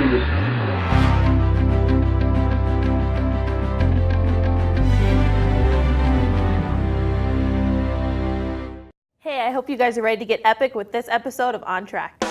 Hey, I hope you guys are ready to get epic with this episode of On Track.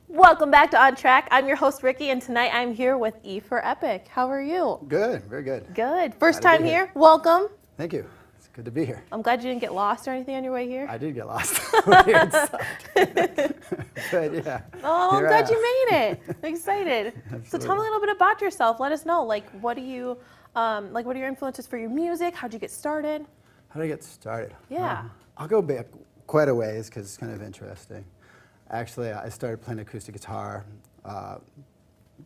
Welcome back to On Track. I'm your host, Ricky, and tonight I'm here with E for Epic. How are you? Good, very good. Good. First time here? Welcome. Thank you. It's good to be here. I'm glad you didn't get lost or anything on your way here. I did get lost. But yeah. Oh, I'm glad you made it. I'm excited. So tell me a little bit about yourself. Let us know, what do you, what are your influences for your music? How'd you get started? How did I get started? Yeah. I'll go back quite a ways because it's kind of interesting. Actually, I started playing acoustic guitar.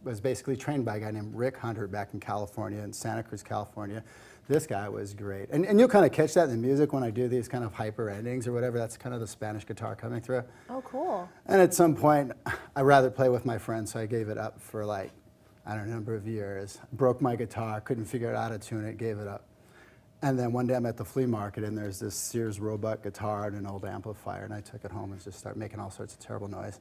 Was basically trained by a guy named Rick Hunter back in California, in Santa Cruz, California. This guy was great. And you'll kind of catch that in the music when I do these kind of hyper endings or whatever. That's kind of the Spanish guitar coming through. Oh, cool. And at some point, I'd rather play with my friends, so I gave it up for a number of years. Broke my guitar, couldn't figure out how to tune it, gave it up. And then one day I'm at the flea market and there's this Sears Roebuck guitar and an old amplifier, and I took it home and just started making all sorts of terrible noise.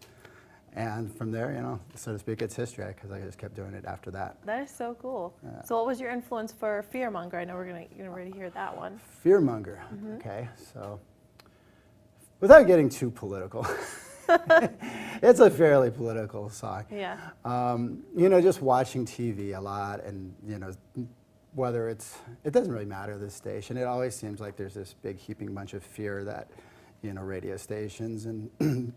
And from there, so to speak, it's history because I just kept doing it after that. That is so cool. Yeah. So what was your influence for Fearmonger? I know we're going to ready to hear that one. Fearmonger, okay. So without getting too political, it's a fairly political song. Yeah. Just watching TV a lot and, whether it doesn't really matter this station. It always seems like there's this big heaping bunch of fear that, radio stations and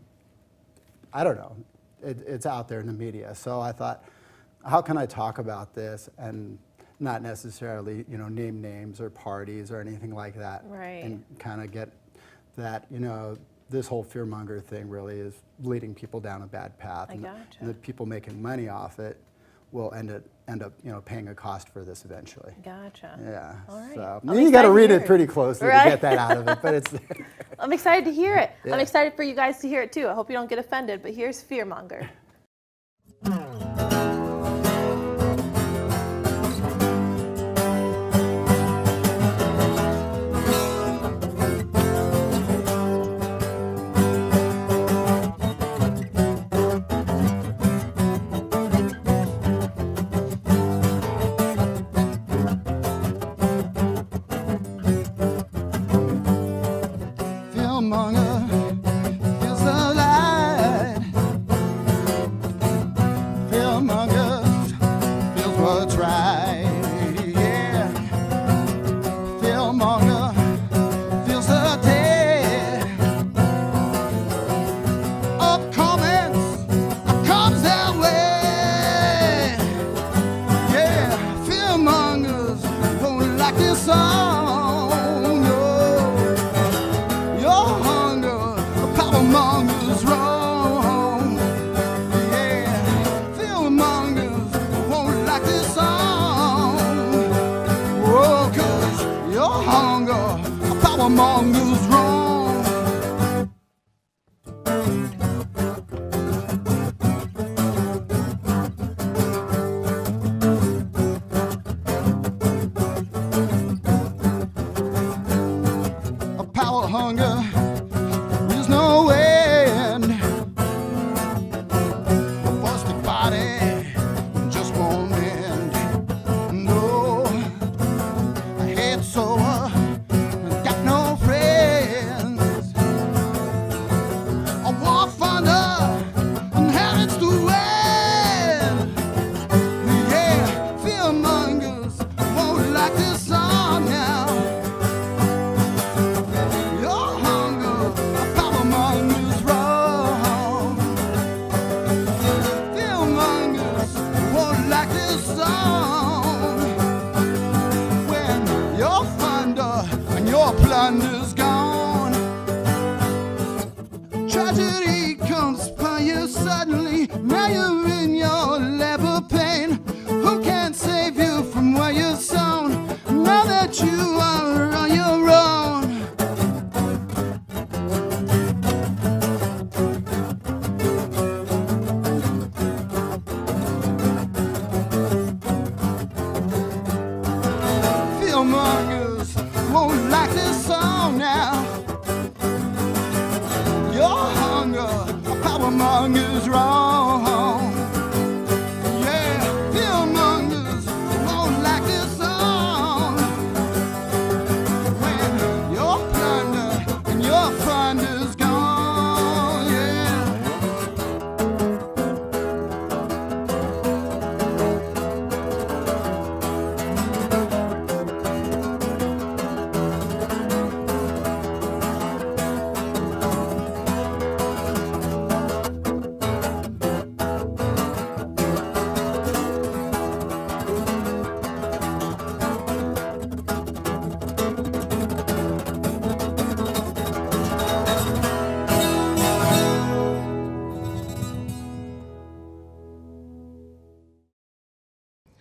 I don't know, it's out there in the media. So I thought, how can I talk about this and not necessarily, name names or parties or anything like that. Right. And kind of get that, this whole fearmonger thing really is leading people down a bad path. I gotcha. And the people making money off it will end up, paying a cost for this eventually. Gotcha. Yeah. All right. So you got to read it pretty closely to get that out of it, but it's there. I'm excited to hear it. Yeah. I'm excited for you guys to hear it too. I hope you don't get offended, but here's Fearmonger. Now you're in your labor pain. Who can save you from where you're sown? Now that you are on your own. Fearmongers won't like this song now. Your hunger, power mongers wrong. Yeah, fearmongers won't like this song. When your plunder and your thunder's gone, yeah.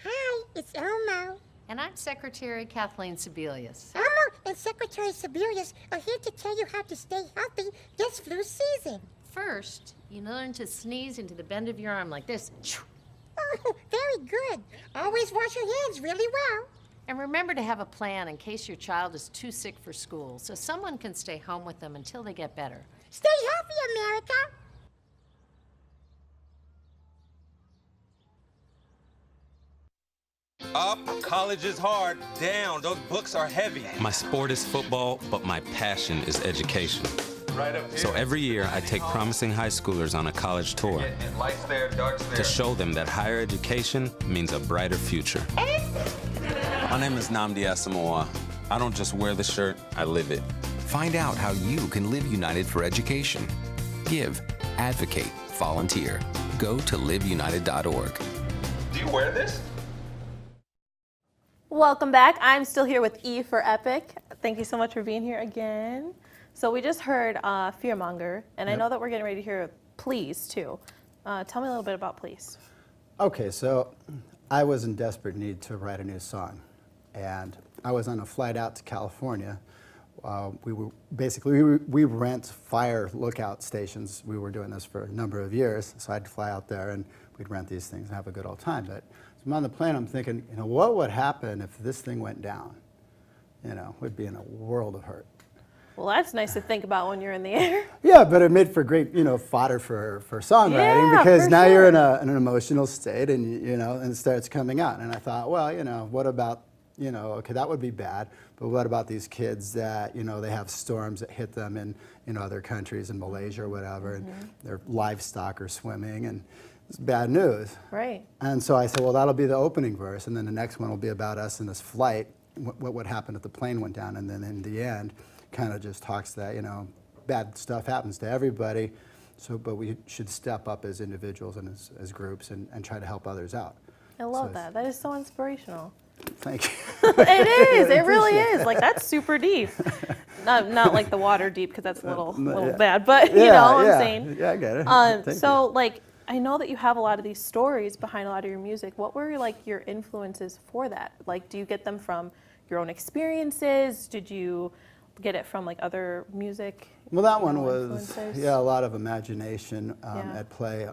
Hi, it's Elmo. And I'm Secretary Kathleen Sebelius. Elmo and Secretary Sibelius are here to tell you how to stay healthy this flu season. First, you learn to sneeze into the bend of your arm like this. Oh, very good. Always wash your hands really well. And remember to have a plan in case your child is too sick for school, so someone can stay home with them until they get better. Stay healthy, America. Up, college is hard. Down, those books are heavy. My sport is football, but my passion is education. Right up here. So every year I take promising high schoolers on a college tour And lights there, darks there. to show them that higher education means a brighter future. My name is Nnamdi Asamoah. I don't just wear the shirt, I live it. Find out how you can live United for education. Give, advocate, volunteer. Go to liveunited.org. Do you wear this? Welcome back. I'm still here with E for Epic. Thank you so much for being here again. So we just heard Fearmonger, and I know that we're getting ready to hear Please too. Tell me a little bit about Please. Okay, so I was in desperate need to write a new song, and I was on a flight out to California. We rent fire lookout stations. We were doing this for a number of years, so I'd fly out there and we'd rent these things and have a good old time. But so I'm on the plane, I'm thinking, what would happen if this thing went down? We'd be in a world of hurt. Well, that's nice to think about when you're in the air. Yeah, but it made for great, fodder for songwriting, Yeah, because for now you're in sure. an emotional state, and and it starts coming out. And I thought, well, what about, okay, that would be bad, but what about these kids that, they have storms that hit them in other countries, in Malaysia or whatever, and their livestock are swimming, and it's bad news. Right. And so I said, well, that'll be the opening verse, and then the next one will be about us in this flight, what would happen if the plane went down, and then in the end, kind of just talks that, bad stuff happens to everybody, but we should step up as individuals and as groups and try to help others out. I love that. That is so inspirational. Thank you. It is. It really is. Like, that's super deep. Not like the water deep, because that's a little yeah. bad, but you know what I'm saying. Yeah, I get it. Thank So, you. like, I know that you have a lot of these stories behind a lot of your music. What were like your influences for that? Like, do you get them from your own experiences? Did you get it from like other music? Well, that one was, influences? a lot of imagination Yeah. at play.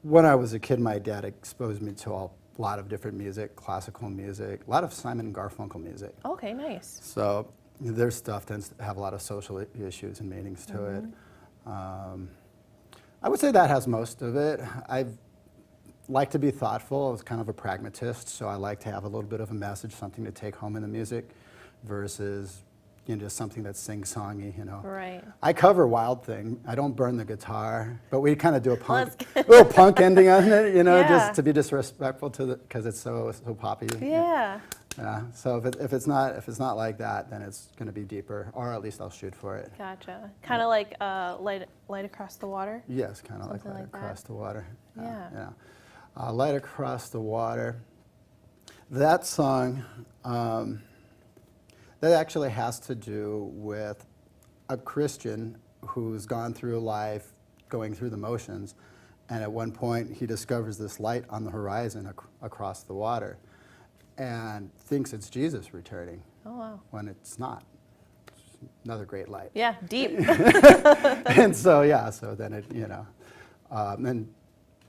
When I was a kid, my dad exposed me to a lot of different music, classical music, a lot of Simon and Garfunkel music. Okay, nice. So their stuff tends to have a lot of social issues and meanings to it. I would say that has most of it. I like to be thoughtful. I was kind of a pragmatist, so I like to have a little bit of a message, something to take home in the music, versus just something that's sing-songy, Right. I cover Wild Thing. I don't burn the guitar, but we kind of do a Well, little punk ending on it, Yeah. just to be disrespectful to because it's so poppy. Yeah. Yeah. So if it's not like that, then it's going to be deeper, or at least I'll shoot for it. Gotcha. Kind of like Light Across the Water. Yes, kind of like Something Light like that. Across the Water. Yeah. Light Across the Water. That song, that actually has to do with a Christian who's gone through life, going through the motions, And at one point, he discovers this light on the horizon across the water and thinks it's Jesus returning. Oh, wow. When it's not. It's another great light. Yeah, deep. And so, yeah, so then it, you know, and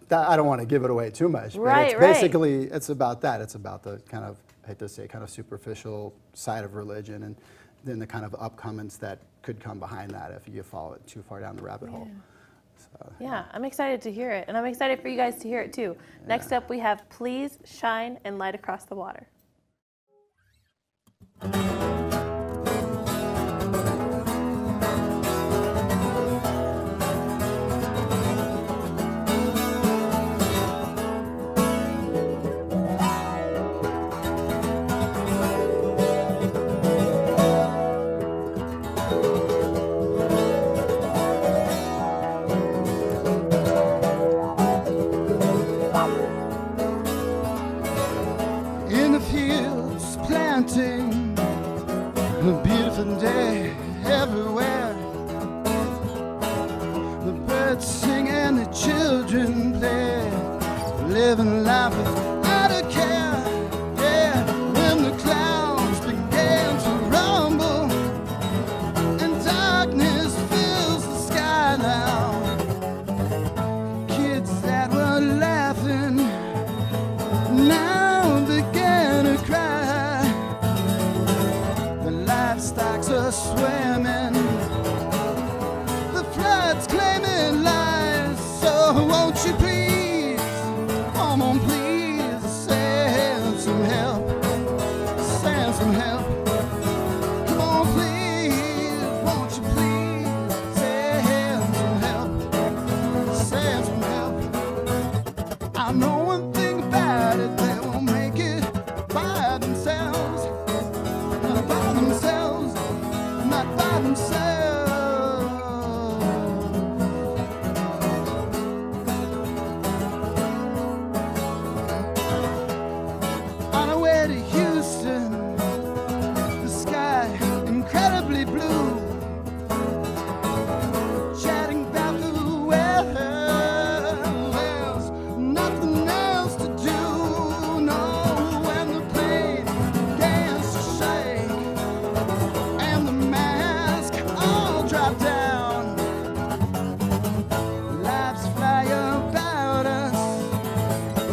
that, I don't want to give it away too much, but Right, it's right. basically, it's about that. It's about the kind of, I hate to say, kind of superficial side of religion, and then the kind of upcomings that could come behind that if you follow it too far down the rabbit hole. So, Yeah, I'm excited to hear it, and I'm excited for you guys to hear it too. Next up, we have Please Shine and Light Across the Water. In the fields planting, a beautiful day everywhere. The birds sing and the children play, living life without a care. Yeah, when the clouds began to rumble and darkness fills the sky now, kids that were laughing now began to cry. The livestocks are swimming, the floods claiming lives. So won't you please, come on please, send some help, send some help. Come on please, won't you please, send some help, send some help. I know one thing about it, they won't make it by themselves, not by themselves, not by themselves. On our way to Houston, the sky incredibly blue, chatting about the weather. There's nothing else to do. No, when the plane begins to shake and the mask all drop down, lives fly about us.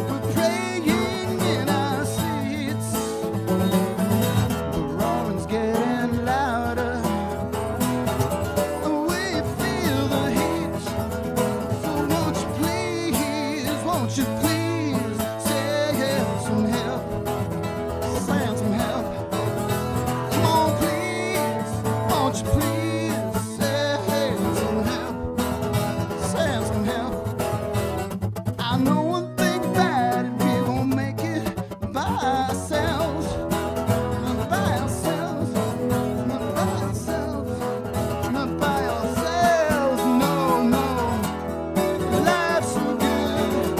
We're praying in our seats. The roaring's getting louder. We feel the heat. So won't you please send some help, send some help. Come on please, won't you please send some help, send some help. I know one thing about it, we won't make it by ourselves, not by ourselves, not by ourselves, not by ourselves, no, no. Life's so good,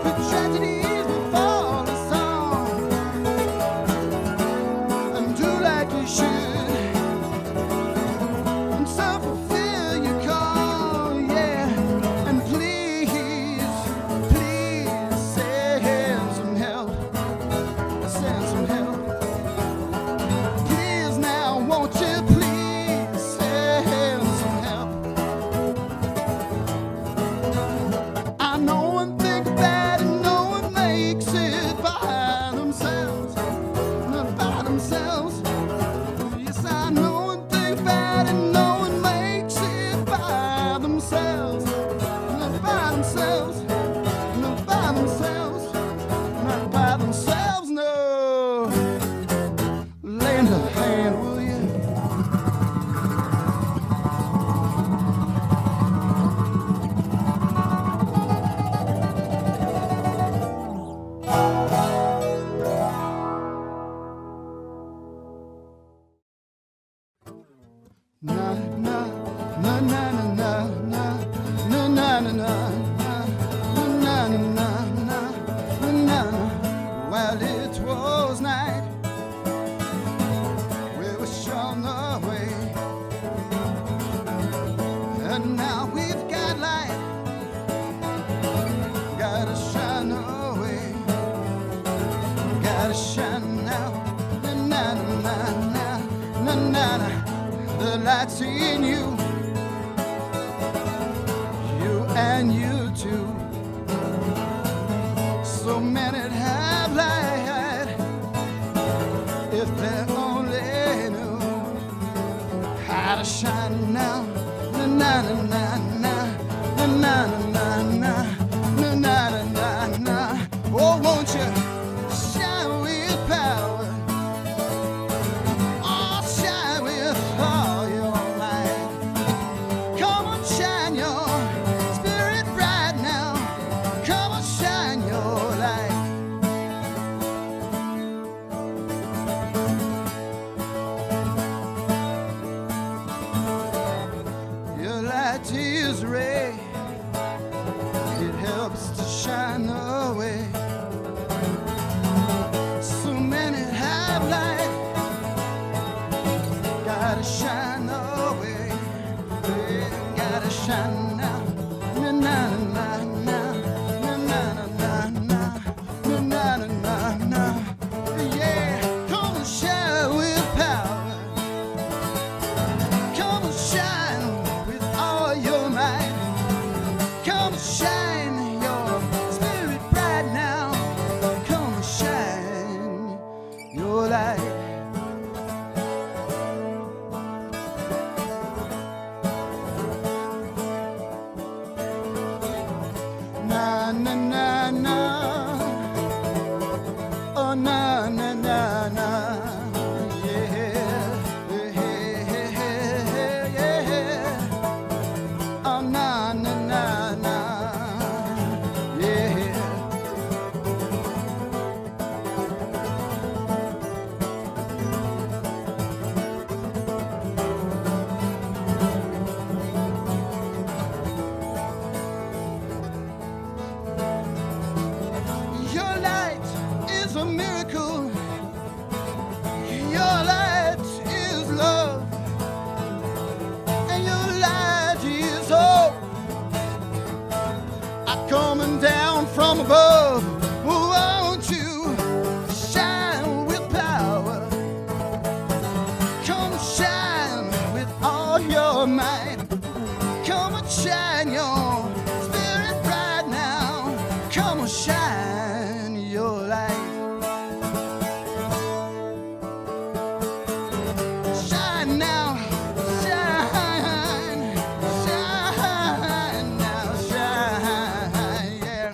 the tragedies befall us all, and do like you should, and so fulfill your call, yeah. And please, please send some help, send some help. Please now, won't you please send some help? I know one thing about it, no one makes it by themselves, not by themselves. Yes, I know one thing about it, no one makes it by themselves, not by themselves, not by themselves, not by themselves, no. Lend a hand, will you? Na na na na na na na na na na na na na na na. Well, it was night. We were showing the way, and now we've got light. light in you, you and you too. So many have lied, if they only knew how to shine now. Na na na na na na na na na na na na. Oh, won't you shine with power? Oh, shine with all your might. Come on, shine your spirit bright now. Come on, shine your light. Your light is ray, it helps to shine away. So many have light, gotta shine away. Yeah, gotta shine now. Na na na na na na na na na na na na na. Yeah, come and shine with power. Come and shine with all your might. Come and shine your spirit bright now. Come and shine your light. Na na na na. Oh na na na na. Yeah. Yeah, yeah, yeah. Oh na na na na. Yeah. Your light is a miracle. Your light is love. And your light is hope. I'm coming down from above. Won't you shine with power? Come shine with all your might. Come and shine your spirit bright now. Come and shine your light. Shine now, shine, shine now, shine, yeah.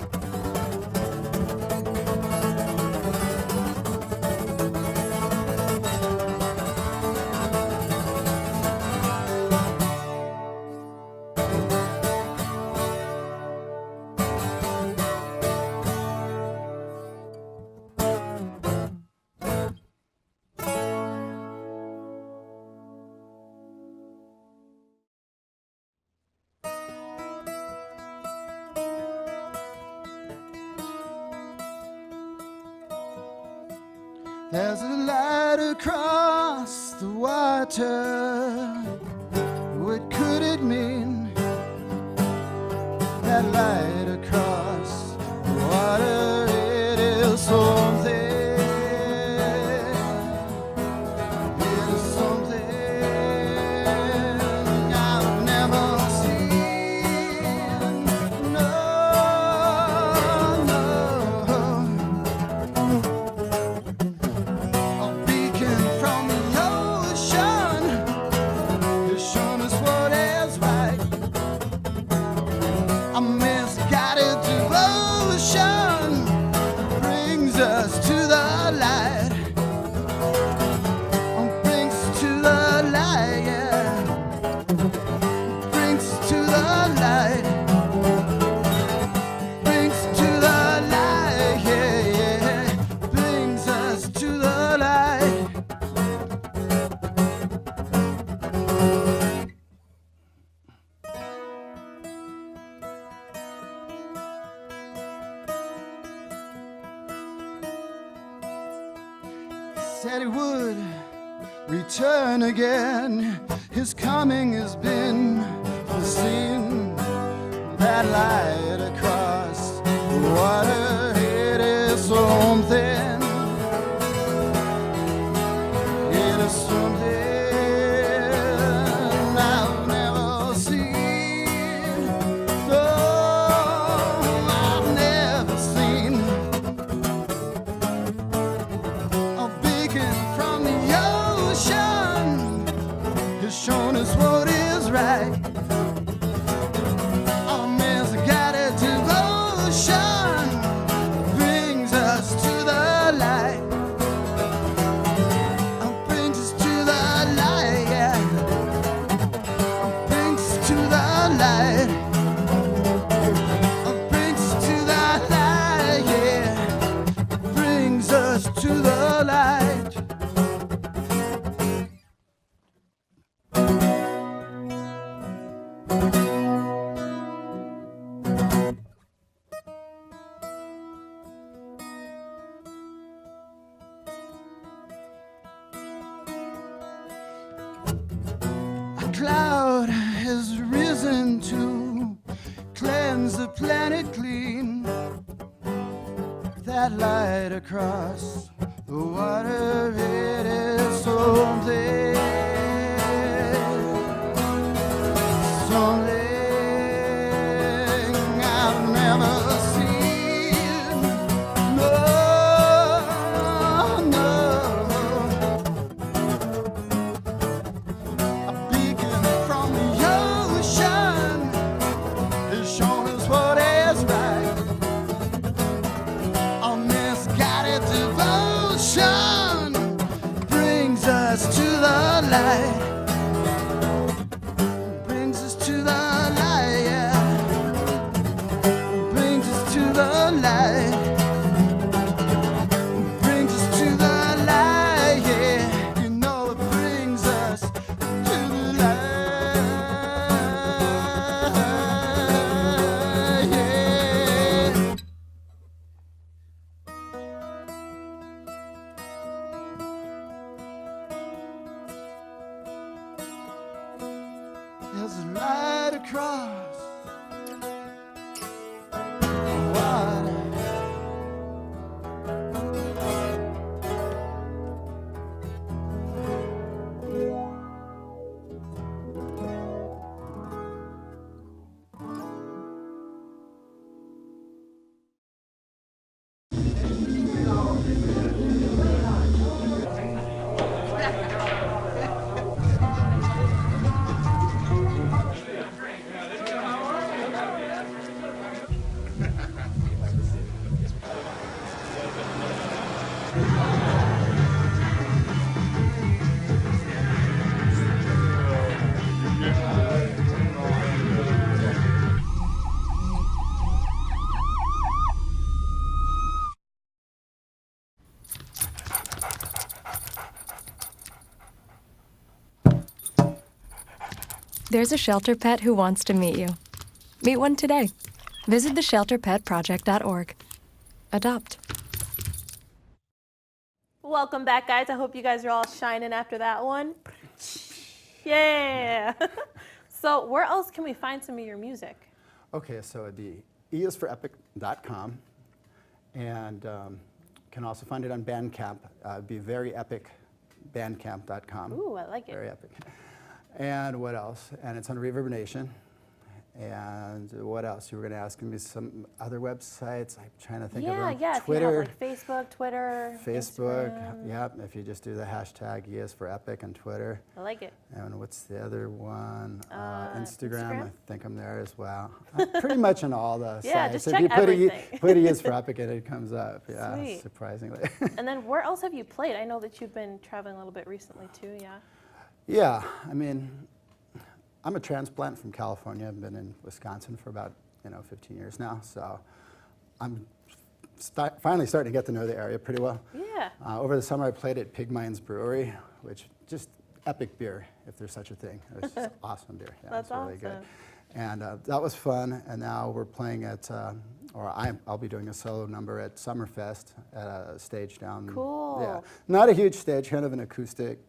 There's a light across the water. What could it mean? That light across the water, it is something. It is something I've never seen. No, no. A beacon from the ocean, has shown us what is right. A misguided devotion brings us to the light. Brings us to the light, yeah. Brings us to the light. Brings us to the light, yeah, yeah. Brings us to the light. Said he would return again. His coming has been foreseen. That light across the water, it is something. It is something reason to cleanse the planet clean. That light across the water, it is something, something I've never seen. No, no. A beacon from the ocean has shown us what is right. A misguided devotion brings us to the light. Brings us to the light, yeah. Brings us to the light. Brings us to the light, yeah. You know it brings us to the light, yeah. There's a light across the water. There's a shelter pet who wants to meet you. Meet one today. Visit theshelterpetproject.org. Adopt. Welcome back, guys. I hope you guys are all shining after that one. Yeah. So where else can we find some of your music? Okay, so it'd be eisforepic.com, and can also find it on Bandcamp. It'd be veryepicbandcamp.com. Ooh, I like it. Very epic. And what else? And it's on Reverb. And what else? You were going to ask me some other websites. I'm trying to think of them. Yeah. Twitter. If you have, like Facebook, Twitter, Facebook. Instagram. Yep. If you just do the hashtag EisForEpic on Twitter. I like it. And what's the other one? Instagram? I think I'm there as well. Pretty much on all the Yeah, sites. just If check you put everything. put EisForEpic and it comes up. Yeah, Sweet. surprisingly. And then where else have you played? I know that you've been traveling a little bit recently too, yeah? Yeah, I mean, I'm a transplant from California. I've been in Wisconsin for about 15 years now, so I'm finally starting to get to know the area pretty well. Yeah. Over the summer, I played at Pig Mine's Brewery, which just epic beer, if there's such a thing. It was just awesome beer. Yeah, That's it's really good. awesome. And that was fun. And now we're playing at, I'll be doing a solo number at Summerfest at a stage down. Cool. Yeah, not a huge stage, kind of an acoustic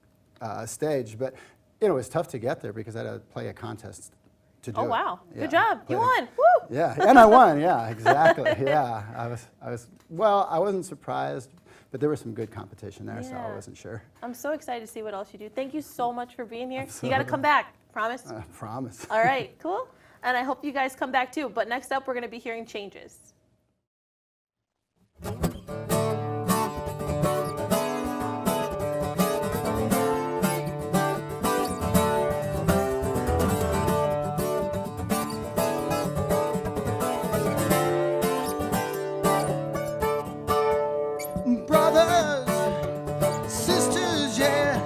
stage, but it was tough to get there because I had to play a contest to do it. Oh, wow. Yeah, Good job. You play- won. Woo! Yeah, and I won. Yeah, exactly. Yeah, I wasn't surprised, but there was some good competition there, so I Yeah. wasn't sure. I'm so excited to see what else you do. Thank you so much for being here. You got to Absolutely. come back. Promise? Promise. All right, cool. And I hope you guys come back too. But next up, we're going to be hearing Changes. Brothers, sisters, yeah.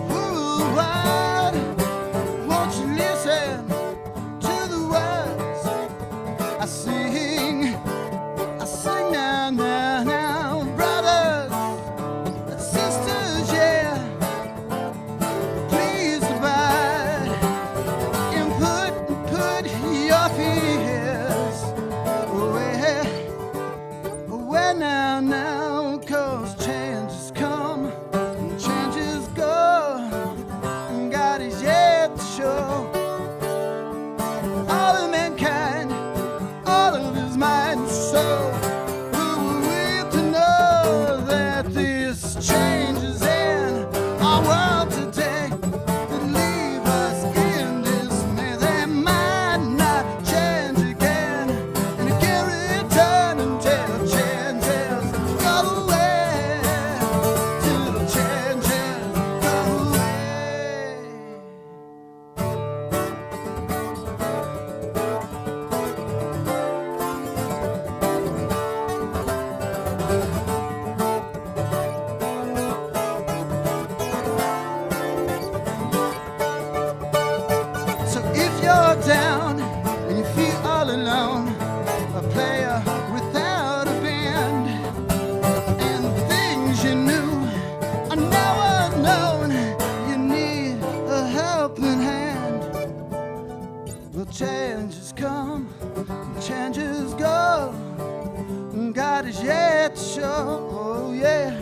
Worldwide, won't you listen to the words I sing? I sing now, now, now. Brothers, sisters, yeah. Please abide and put your fears away. Well, now, 'cause changes come and changes go, and God is yet to show broke down and you feel all alone, a player without a band, and the things you knew are now unknown. You need a helping hand. Well, changes come, and changes go. God is yet to show, oh yeah,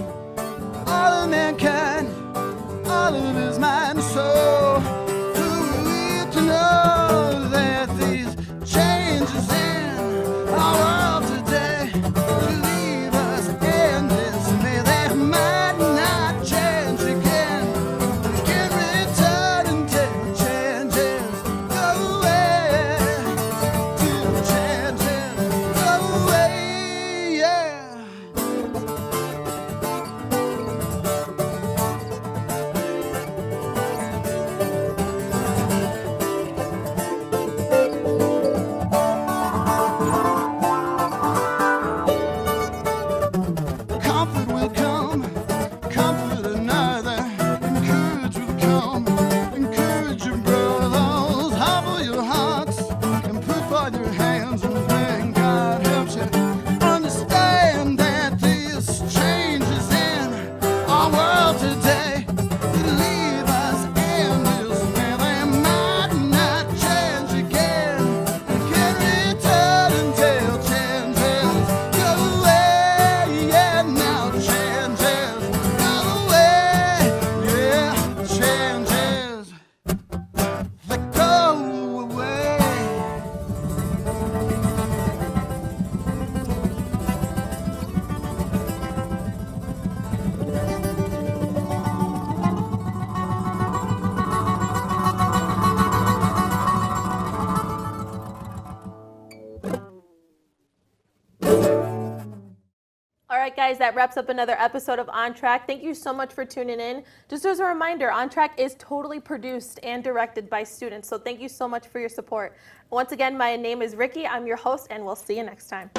all of mankind, all of his mind and soul. Who we to know that these changes in our world today will leave us in dismay? They might not change again, can return until changes go away, till changes go away, yeah. Comfort will come, comfort another. Courage will come, encourage your brothers. Humble your hearts and put forth your hands and pray God helps you. Understand that this changes in our world today. Leave us in dismay. They might not change again. Can return until changes go away. Yeah, now changes go away. Yeah, changes they go away. All right, guys, that wraps up another episode of On Track. Thank you so much for tuning in. Just as a reminder, On Track is totally produced and directed by students, so thank you so much for your support. Once again, my name is Ricky. I'm your host, and we'll see you next time.